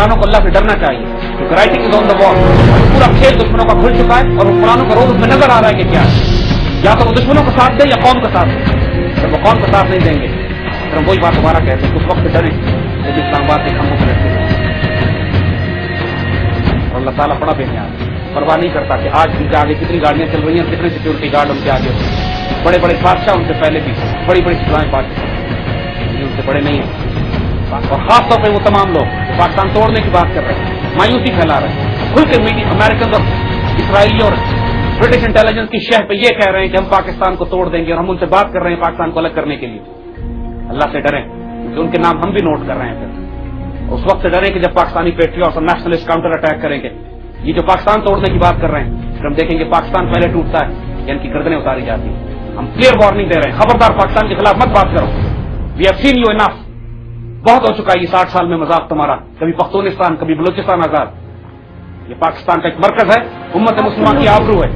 حکمرانوں کو اللہ سے ڈرنا چاہیے. کیونکہ رائٹنگ از آن دا وال. پورا کھیل دشمنوں کا کھل چکا ہے اور حکمرانوں کا روز میں نظر آ رہا ہے کہ کیا ہے. یا تو وہ دشمنوں کا ساتھ دیں یا قوم کا ساتھ دیں. جب وہ قوم کا ساتھ نہیں دیں گے پھر ہم وہی بات دوبارہ کہتے ہیں. اس وقت ڈریں جب اسلام آباد کے کھمبوں پہ لڑتے ہیں. اور اللہ تعالیٰ بڑا بے نیاز ہے, پرواہ نہیں کرتا کہ آج ان کے آگے کتنی گاڑیاں چل رہی ہیں, کتنے سیکورٹی گارڈ ان کے آگے ہوتے ہیں. بڑے بڑے بادشاہ ان سے پہلے بھی بڑی بڑی سزائیں پا چکے ہیں, ان سے بڑے نہیں ہیں. اور خاص طور پہ وہ تمام لوگ جو پاکستان توڑنے کی بات کر رہے ہیں, مایوسی پھیلا رہے ہیں, کھل کے میڈیا امریکن اور اسرائیلی اور برٹش انٹیلیجنس کی شہ پہ یہ کہہ رہے ہیں کہ ہم پاکستان کو توڑ دیں گے, اور ہم ان سے بات کر رہے ہیں پاکستان کو الگ کرنے کے لیے. اللہ سے ڈریں کیونکہ ان کے نام ہم بھی نوٹ کر رہے ہیں. پھر اس وقت سے ڈریں کہ جب پاکستانی پیٹریوٹس اور نیشنلسٹ کاؤنٹر اٹیک کریں گے. یہ جو پاکستان توڑنے کی بات کر رہے ہیں پھر ہم دیکھیں گے پاکستان پہلے ٹوٹتا ہے یا ان کی گردنیں اتاری جاتی ہیں. ہم کلیئر وارننگ دے رہے ہیں, خبردار پاکستان کے خلاف مت بات کرو. We have seen you enough. بہت ہو چکا ہے یہ 60 سال میں مذاق تمہارا. کبھی پختونستان کبھی بلوچستان آزاد. یہ پاکستان کا ایک مرکز ہے, امت مسلمان کی آبرو ہے.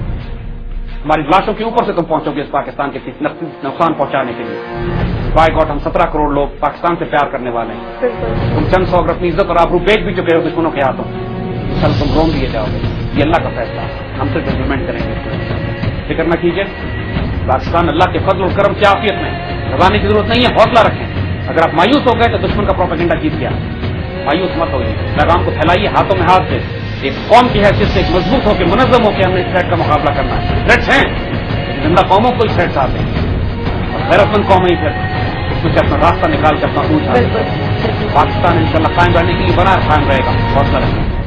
ہماری لاشوں کے اوپر سے تم پہنچو گے اس پاکستان کے نقصان پہنچانے کے لیے. بائی گاڈ ہم 17 کروڑ لوگ پاکستان سے پیار کرنے والے ہیں. تم چند سو اگر اپنی عزت اور آبرو بیچ بھی چکے ہو دشمنوں کے ہاتھوں, کل تم روم دیے جاؤ گے. یہ اللہ کا فیصلہ ہے, ہم صرف امپلیمنٹ کریں گے. فکر نہ کیجیے, پاکستان اللہ کے فضل و کرم کی عافیت میں, گھبرانے کی ضرورت نہیں ہے. حوصلہ رکھیں. اگر آپ مایوس ہو گئے تو دشمن کا پروپیگنڈا جیت گیا. مایوس مت ہوئیے, پیغام کو پھیلائیے ہاتھوں میں ہاتھ سے. ایک قوم کی حیثیت سے ایک مضبوط ہو کے منظم ہو کے ہم نے اس تھریٹ کا مقابلہ کرنا ہے. تھریٹس ہیں, زندہ قوموں کو ہی تھریٹس آتے ہیں, اور غیرت مند قومیں ہی پھر اس میں سے اپنا راستہ نکال کر اپنا پوچھ. پاکستان انشاءاللہ قائم رہنے کے لیے بنا قائم رہے گا. حوصلہ رکھیں.